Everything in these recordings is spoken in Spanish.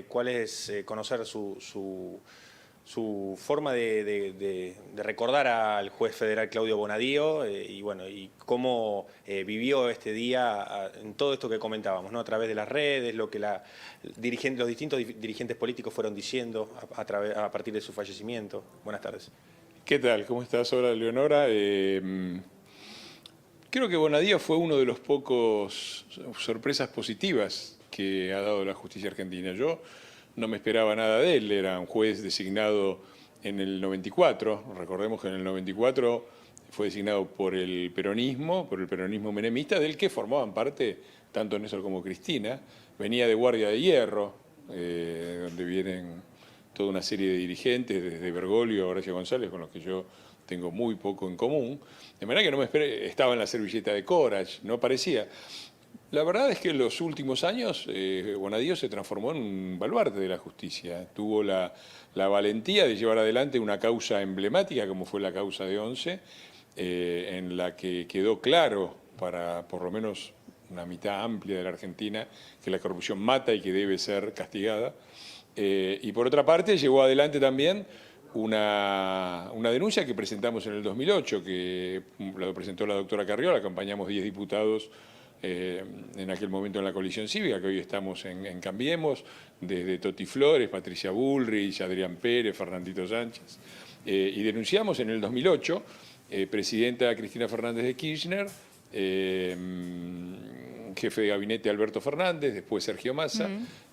cuál es conocer su forma de recordar al juez federal Claudio Bonadío y bueno, y cómo vivió este día en todo esto que comentábamos, ¿no? A través de las redes, lo que los distintos dirigentes políticos fueron diciendo a partir de su fallecimiento. Buenas tardes. ¿Qué tal? ¿Cómo estás? Hola, Leonora. Creo que Bonadío fue uno de los pocos sorpresas positivas que ha dado la justicia argentina. Yo no me esperaba nada de él, era un juez designado en el 94, recordemos que en el 94 fue designado por el peronismo menemista, del que formaban parte tanto Néstor como Cristina, venía de Guardia de Hierro, donde vienen toda una serie de dirigentes, desde Bergoglio a Horacio González, con los que yo tengo muy poco en común, de manera que no me esperé, estaba en la servilleta de Corach, no parecía. La verdad es que en los últimos años Bonadío se transformó en un baluarte de la justicia. Tuvo la valentía de llevar adelante una causa emblemática como fue la causa de Once, en la que quedó claro para por lo menos una mitad amplia de la Argentina que la corrupción mata y que debe ser castigada. Y por otra parte llevó adelante también una denuncia que presentamos en el 2008, que la presentó la doctora Carrió, acompañamos 10 diputados en aquel momento en la coalición cívica, que hoy estamos en Cambiemos, desde Toti Flores, Patricia Bullrich, Adrián Pérez, Fernandito Sánchez, y denunciamos en el 2008, presidenta Cristina Fernández de Kirchner, jefe de gabinete Alberto Fernández, después Sergio Massa,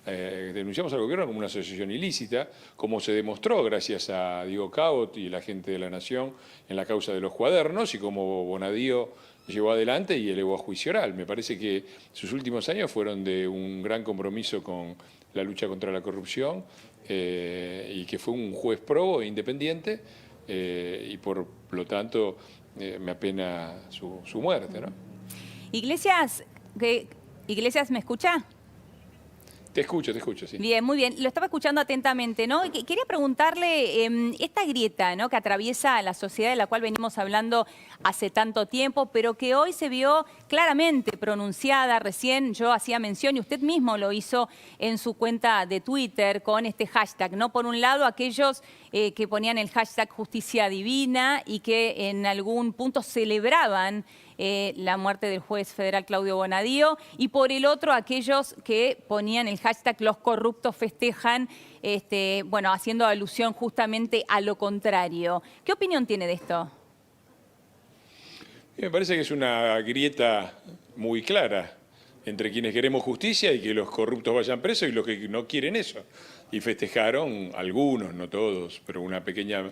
denunciamos al gobierno como una asociación ilícita, como se demostró gracias a Diego Cabot y la gente de la Nación en la causa de los cuadernos, y como Bonadío llevó adelante y elevó a juicio oral. Me parece que sus últimos años fueron de un gran compromiso con la lucha contra la corrupción y que fue un juez probo e independiente y por lo tanto me apena su muerte, ¿no? Iglesias, ¿me escucha? Te escucho, sí. Bien, muy bien. Lo estaba escuchando atentamente, ¿no? Quería preguntarle, esta grieta, ¿no?, que atraviesa la sociedad de la cual venimos hablando hace tanto tiempo, pero que hoy se vio claramente pronunciada. Recién yo hacía mención, y usted mismo lo hizo en su cuenta de Twitter, con este hashtag, ¿no? Por un lado, aquellos que ponían el hashtag Justicia Divina y que en algún punto celebraban la muerte del juez federal Claudio Bonadío, y por el otro aquellos que ponían el hashtag Los corruptos festejan, bueno, haciendo alusión justamente a lo contrario. ¿Qué opinión tiene de esto? Me parece que es una grieta muy clara entre quienes queremos justicia y que los corruptos vayan presos y los que no quieren eso. Y festejaron algunos, no todos, pero una pequeña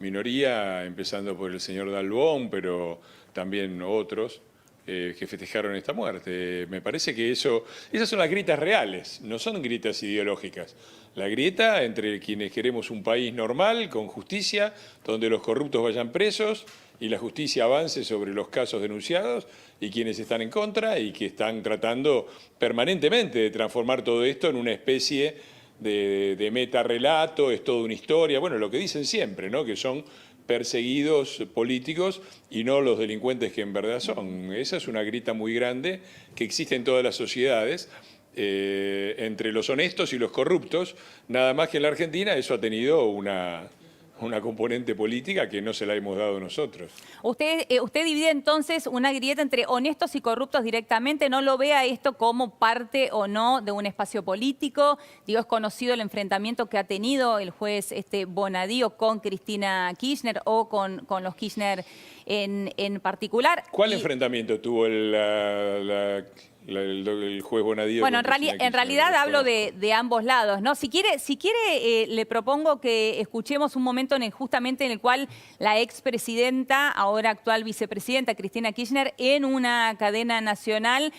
minoría, empezando por el señor Dalbón, pero también otros que festejaron esta muerte. Me parece que esas son las grietas reales, no son grietas ideológicas. La grieta entre quienes queremos un país normal, con justicia, donde los corruptos vayan presos y la justicia avance sobre los casos denunciados, y quienes están en contra y que están tratando permanentemente de transformar todo esto en una especie de metarrelato, es toda una historia, bueno, lo que dicen siempre, ¿no?, que son perseguidos políticos y no los delincuentes que en verdad son. Esa es una grieta muy grande que existe en todas las sociedades, entre los honestos y los corruptos, nada más que en la Argentina eso ha tenido una componente política que no se la hemos dado nosotros. Usted divide entonces una grieta entre honestos y corruptos directamente. ¿No lo ve a esto como parte o no de un espacio político? Digo, es conocido el enfrentamiento que ha tenido el juez Bonadío con Cristina Kirchner o con los Kirchner en particular. ¿Cuál enfrentamiento tuvo el juez Bonadío? Bueno, en realidad hablo de ambos lados, ¿no? Si quiere, le propongo que escuchemos un momento justamente en el cual la expresidenta, ahora actual vicepresidenta, Cristina Kirchner, en una cadena nacional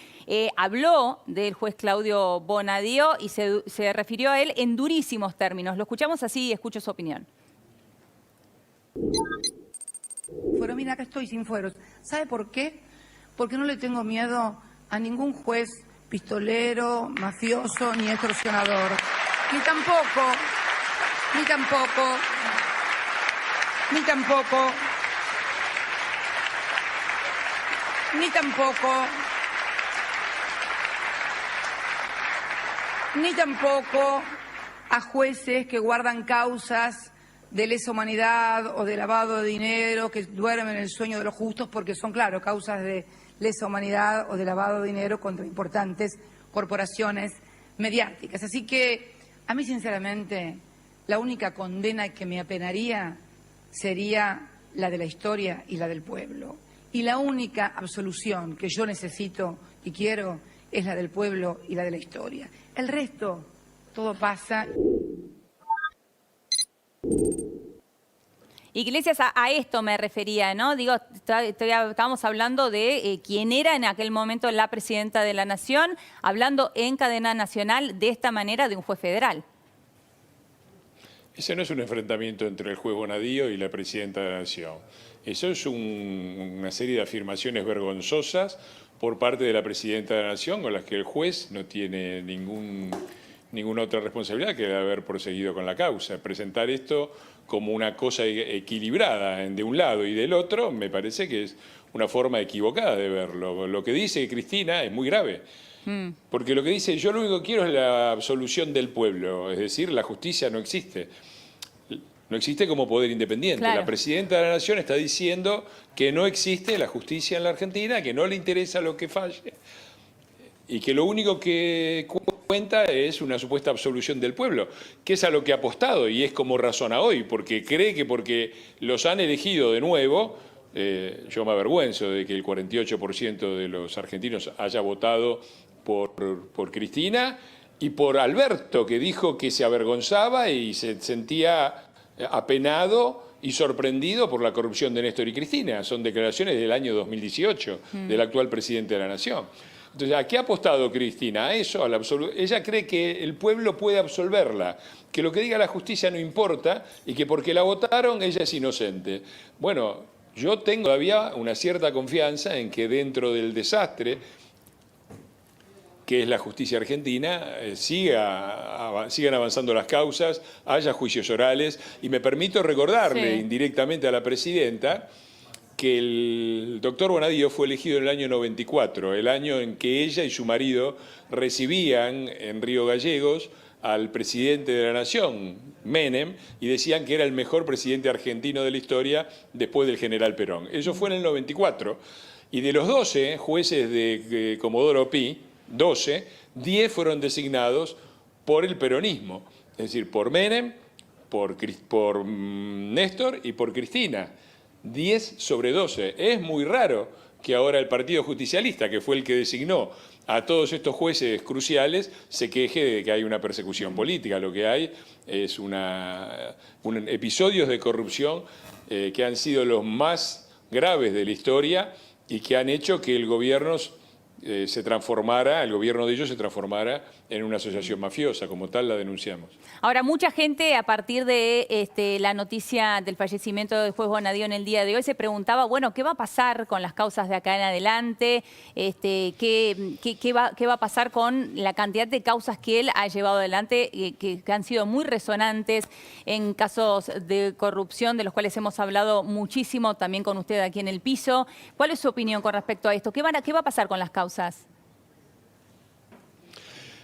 habló del juez Claudio Bonadío y se refirió a él en durísimos términos. Lo escuchamos así y escucho su opinión. Fuero, mira, acá estoy sin fueros. ¿Sabe por qué? Porque no le tengo miedo a ningún juez pistolero, mafioso, ni extorsionador. Ni tampoco a jueces que guardan causas de lesa humanidad o de lavado de dinero, que duermen en el sueño de los justos, porque son, claro, causas de lesa humanidad o de lavado de dinero contra importantes corporaciones mediáticas. Así que, a mí, sinceramente, la única condena que me apenaría sería la de la historia y la del pueblo. Y la única absolución que yo necesito y quiero es la del pueblo y la de la historia. El resto, todo pasa. Iglesias, a esto me refería, ¿no? Digo, estábamos hablando de quién era en aquel momento la presidenta de la Nación, hablando en cadena nacional de esta manera de un juez federal. Ese no es un enfrentamiento entre el juez Bonadío y la presidenta de la Nación. Eso es una serie de afirmaciones vergonzosas por parte de la presidenta de la Nación, con las que el juez no tiene ninguna otra responsabilidad que de haber proseguido con la causa. Presentar esto como una cosa equilibrada de un lado y del otro me parece que es una forma equivocada de verlo. Lo que dice Cristina es muy grave. Porque lo que dice, yo lo único que quiero es la absolución del pueblo, es decir, la justicia no existe. No existe como poder independiente. Claro. La presidenta de la Nación está diciendo que no existe la justicia en la Argentina, que no le interesa lo que falle y que lo único que cuenta es una supuesta absolución del pueblo, que es a lo que ha apostado y es como razona hoy, porque cree que porque los han elegido de nuevo, yo me avergüenzo de que el 48% de los argentinos haya votado por Cristina y por Alberto, que dijo que se avergonzaba y se sentía apenado y sorprendido por la corrupción de Néstor y Cristina. Son declaraciones del año 2018 del actual presidente de la Nación. Entonces, ¿a qué ha apostado Cristina? A eso, ella cree que el pueblo puede absolverla, que lo que diga la justicia no importa y que porque la votaron ella es inocente. Bueno, yo tengo todavía una cierta confianza en que dentro del desastre que es la justicia argentina, sigan avanzando las causas, haya juicios orales, y me permito recordarle indirectamente a la presidenta que el doctor Bonadío fue elegido en el año 94, el año en que ella y su marido recibían en Río Gallegos al presidente de la Nación, Menem, y decían que era el mejor presidente argentino de la historia después del general Perón. Eso fue en el 94, y de los 12 jueces de Comodoro Pi, 10 fueron designados por el peronismo, es decir, por Menem, por Néstor y por Cristina. 10 sobre 12. Es muy raro que ahora el Partido Justicialista, que fue el que designó a todos estos jueces cruciales, se queje de que hay una persecución política. Lo que hay es episodios de corrupción que han sido los más graves de la historia y que han hecho que el gobierno el gobierno de ellos se transformara en una asociación mafiosa, como tal la denunciamos. Ahora, mucha gente a partir de la noticia del fallecimiento del juez Bonadío en el día de hoy se preguntaba, bueno, ¿qué va a pasar con las causas de acá en adelante? ¿Qué va a pasar con la cantidad de causas que él ha llevado adelante que han sido muy resonantes en casos de corrupción, de los cuales hemos hablado muchísimo también con usted aquí en el piso? ¿Cuál es su opinión con respecto a esto? ¿Qué va a pasar con las causas?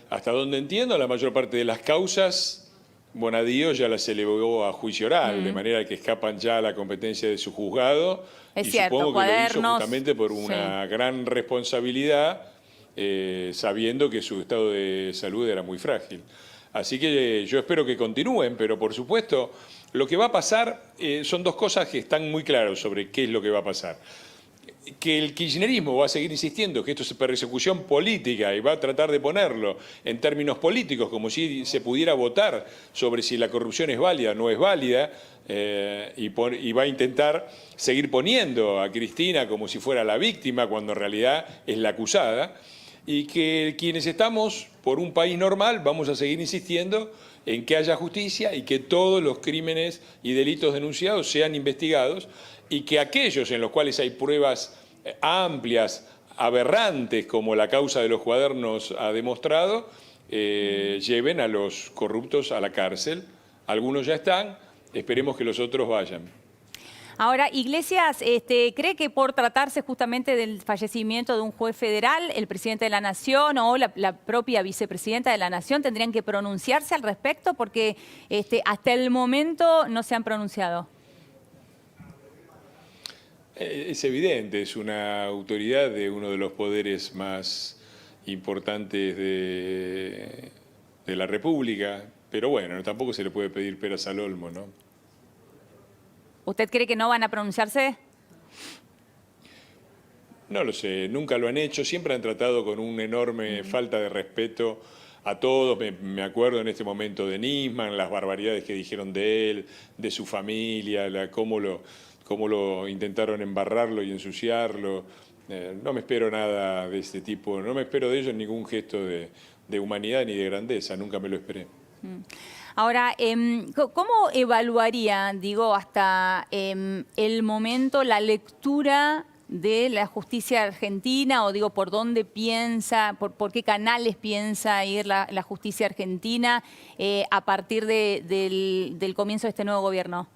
Hasta donde entiendo, la mayor parte de las causas, Bonadío ya las elevó a juicio oral, de manera que escapan ya a la competencia de su juzgado. Es y cierto, supongo que lo hizo justamente por sí, una gran responsabilidad, sabiendo que su estado de salud era muy frágil. Así que yo espero que continúen, pero por supuesto, lo que va a pasar son dos cosas que están muy claras sobre qué es lo que va a pasar. Que el kirchnerismo va a seguir insistiendo que esto es persecución política y va a tratar de ponerlo en términos políticos, como si se pudiera votar sobre si la corrupción es válida o no es válida, y va a intentar seguir poniendo a Cristina como si fuera la víctima, cuando en realidad es la acusada, y que quienes estamos por un país normal vamos a seguir insistiendo en que haya justicia y que todos los crímenes y delitos denunciados sean investigados, y que aquellos en los cuales hay pruebas amplias, aberrantes, como la causa de los cuadernos ha demostrado, lleven a los corruptos a la cárcel. Algunos ya están, esperemos que los otros vayan. Ahora, Iglesias, ¿cree que por tratarse justamente del fallecimiento de un juez federal, el presidente de la Nación o la propia vicepresidenta de la Nación tendrían que pronunciarse al respecto? Porque hasta el momento no se han pronunciado. Es evidente, es una autoridad de uno de los poderes más importantes de la República, pero bueno, tampoco se le puede pedir peras al olmo, ¿no? ¿Usted cree que no van a pronunciarse? No lo sé, nunca lo han hecho, siempre han tratado con una enorme falta de respeto a todos. Me acuerdo en este momento de Nisman, las barbaridades que dijeron de él, de su familia, cómo lo intentaron embarrarlo y ensuciarlo. No me espero nada de este tipo, no me espero de ellos ningún gesto de humanidad ni de grandeza, nunca me lo esperé. Ahora, ¿cómo evaluaría, digo, hasta el momento la lectura de la justicia argentina, o digo, por dónde piensa, por qué canales piensa ir la justicia argentina a partir del comienzo de este nuevo gobierno?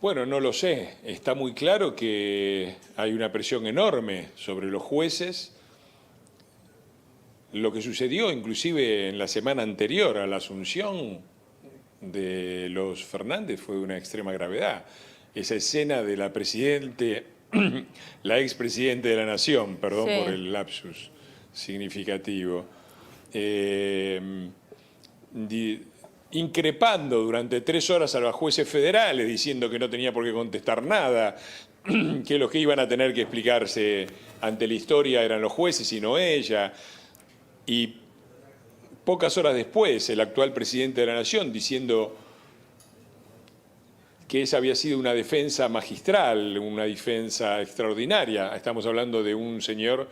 Bueno, no lo sé. Está muy claro que hay una presión enorme sobre los jueces. Lo que sucedió inclusive en la semana anterior a la asunción de los Fernández fue de una extrema gravedad. Esa escena de la expresidente de la Nación, perdón por el lapsus significativo, increpando durante 3 horas a los jueces federales, diciendo que no tenía por qué contestar nada, que los que iban a tener que explicarse ante la historia eran los jueces y no ella. Y pocas horas después, el actual presidente de la Nación diciendo que esa había sido una defensa magistral, una defensa extraordinaria. Estamos hablando de un señor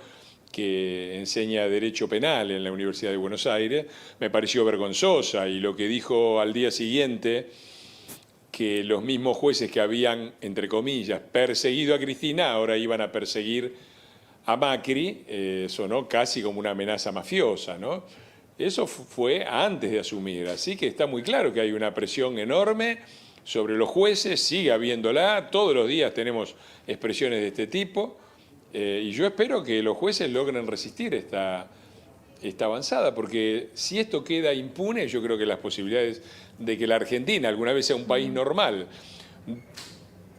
que enseña Derecho Penal en la Universidad de Buenos Aires. Me pareció vergonzosa, y lo que dijo al día siguiente, que los mismos jueces que habían, entre comillas, perseguido a Cristina, ahora iban a perseguir a Macri, sonó casi como una amenaza mafiosa, ¿no? Eso fue antes de asumir, así que está muy claro que hay una presión enorme sobre los jueces, sigue habiéndola, todos los días tenemos expresiones de este tipo, y yo espero que los jueces logren resistir esta avanzada, porque si esto queda impune, yo creo que las posibilidades de que la Argentina alguna vez sea un país normal,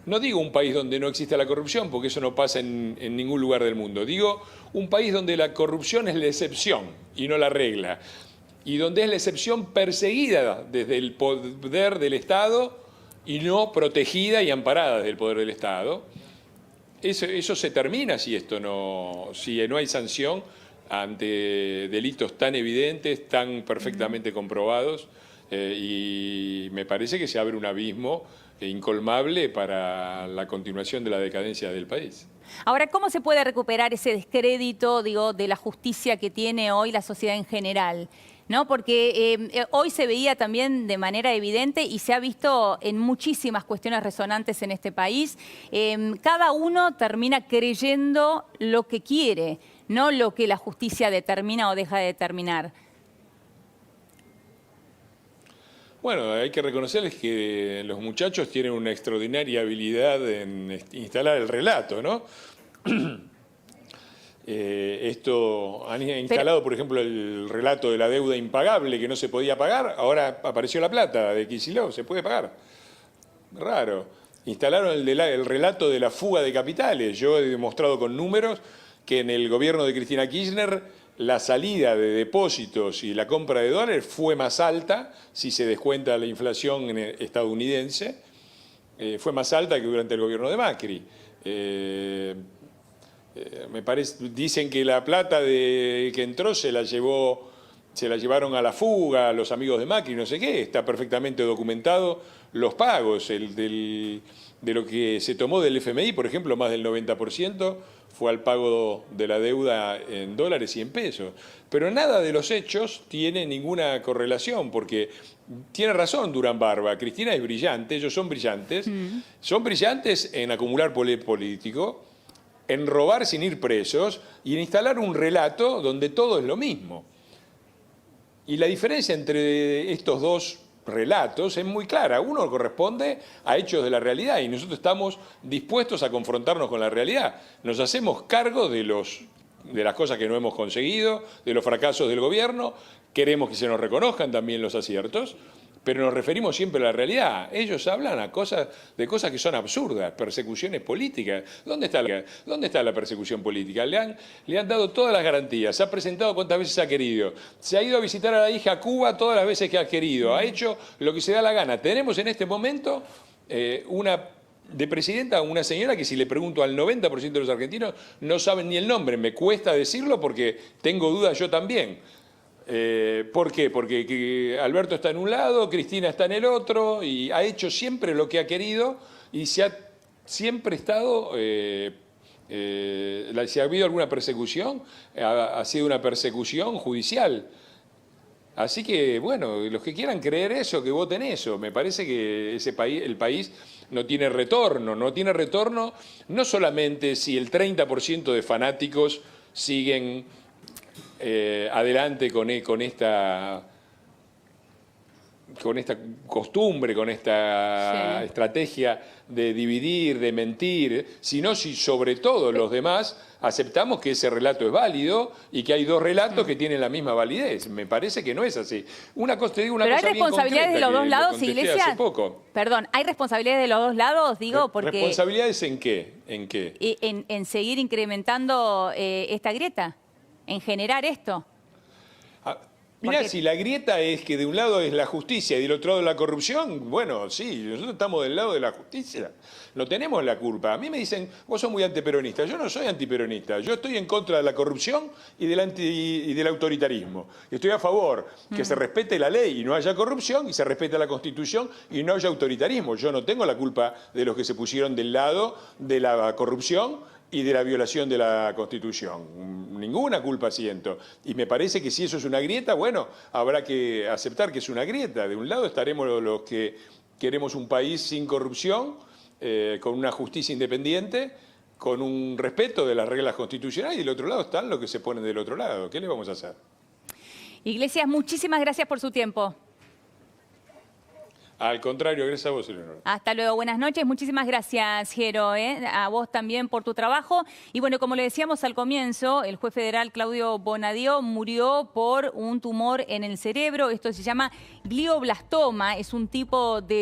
no digo un país donde no exista la corrupción, porque eso no pasa en ningún lugar del mundo. Digo un país donde la corrupción es la excepción y no la regla. Y donde es la excepción perseguida desde el poder del Estado y no protegida y amparada desde el poder del Estado. Eso se termina si no hay sanción ante delitos tan evidentes, tan perfectamente comprobados. Y me parece que se abre un abismo incolmable para la continuación de la decadencia del país. Ahora, ¿cómo se puede recuperar ese descrédito, digo, de la justicia que tiene hoy la sociedad en general? ¿No? Porque hoy se veía también de manera evidente y se ha visto en muchísimas cuestiones resonantes en este país. Cada uno termina creyendo lo que quiere, no lo que la justicia determina o deja de determinar. Bueno, hay que reconocerles que los muchachos tienen una extraordinaria habilidad en instalar el relato, ¿no? Esto han instalado, por ejemplo, el relato de la deuda impagable que no se podía pagar. Ahora apareció la plata de Kicillof, se puede pagar. Raro. Instalaron el relato de la fuga de capitales. Yo he demostrado con números que en el gobierno de Cristina Kirchner la salida de depósitos y la compra de dólares fue más alta, si se descuenta la inflación estadounidense, fue más alta que durante el gobierno de Macri. Me parece, dicen que la plata que entró se la llevaron a la fuga los amigos de Macri, no sé qué, está perfectamente documentado los pagos, de lo que se tomó del FMI, por ejemplo, más del 90% fue al pago de la deuda en dólares y en pesos. Pero nada de los hechos tiene ninguna correlación, porque tiene razón Durán Barba, Cristina es brillante, ellos son brillantes en acumular poder político, en robar sin ir presos y en instalar un relato donde todo es lo mismo. Y la diferencia entre estos dos relatos es muy clara. Uno corresponde a hechos de la realidad y nosotros estamos dispuestos a confrontarnos con la realidad. Nos hacemos cargo de las cosas que no hemos conseguido, de los fracasos del gobierno, queremos que se nos reconozcan también los aciertos, pero nos referimos siempre a la realidad. Ellos hablan de cosas que son absurdas, persecuciones políticas. ¿Dónde está la persecución política? Le han dado todas las garantías, se ha presentado cuantas veces ha querido, se ha ido a visitar a la hija a Cuba todas las veces que ha querido, ha hecho lo que se da la gana. Tenemos en este momento de presidenta una señora que, si le pregunto al 90% de los argentinos, no saben ni el nombre. Me cuesta decirlo porque tengo dudas yo también. ¿Por qué? Porque Alberto está en un lado, Cristina está en el otro, y ha hecho siempre lo que ha querido y se ha siempre estado... si ha habido alguna persecución, ha sido una persecución judicial. Así que, bueno, los que quieran creer eso, que voten eso. Me parece que el país no tiene retorno no solamente si el 30% de fanáticos siguen adelante con esta costumbre, con esta estrategia de dividir, de mentir, sino si sobre todo los demás aceptamos que ese relato es válido y que hay dos relatos que tienen la misma validez. Me parece que no es así. Una cosa, te digo una Pero cosa hay responsabilidades de los dos lados, Iglesia. Iglesia. Perdón, ¿hay responsabilidades de los dos lados? Digo, porque... ¿Responsabilidades en qué? ¿En qué? En seguir incrementando esta grieta, en generar esto. Mirá, Porque... si la grieta es que de un lado es la justicia y del otro lado la corrupción, bueno, sí, nosotros estamos del lado de la justicia, no tenemos la culpa. A mí me dicen, vos sos muy antiperonista. Yo no soy antiperonista, yo estoy en contra de la corrupción y del autoritarismo. Estoy a favor que se respete la ley y no haya corrupción, y se respete la Constitución y no haya autoritarismo. Yo no tengo la culpa de los que se pusieron del lado de la corrupción y de la violación de la Constitución. Ninguna culpa siento. Y me parece que si eso es una grieta, bueno, habrá que aceptar que es una grieta. De un lado estaremos los que queremos un país sin corrupción, con una justicia independiente, con un respeto de las reglas constitucionales, y del otro lado están los que se ponen del otro lado. ¿Qué le vamos a hacer? Iglesias, muchísimas gracias por su tiempo. Al contrario, gracias a vos, Eleonora. Hasta luego, buenas noches. Muchísimas gracias, Jero, a vos también por tu trabajo. Y bueno, como le decíamos al comienzo, el juez federal Claudio Bonadío murió por un tumor en el cerebro. Esto se llama glioblastoma, es un tipo de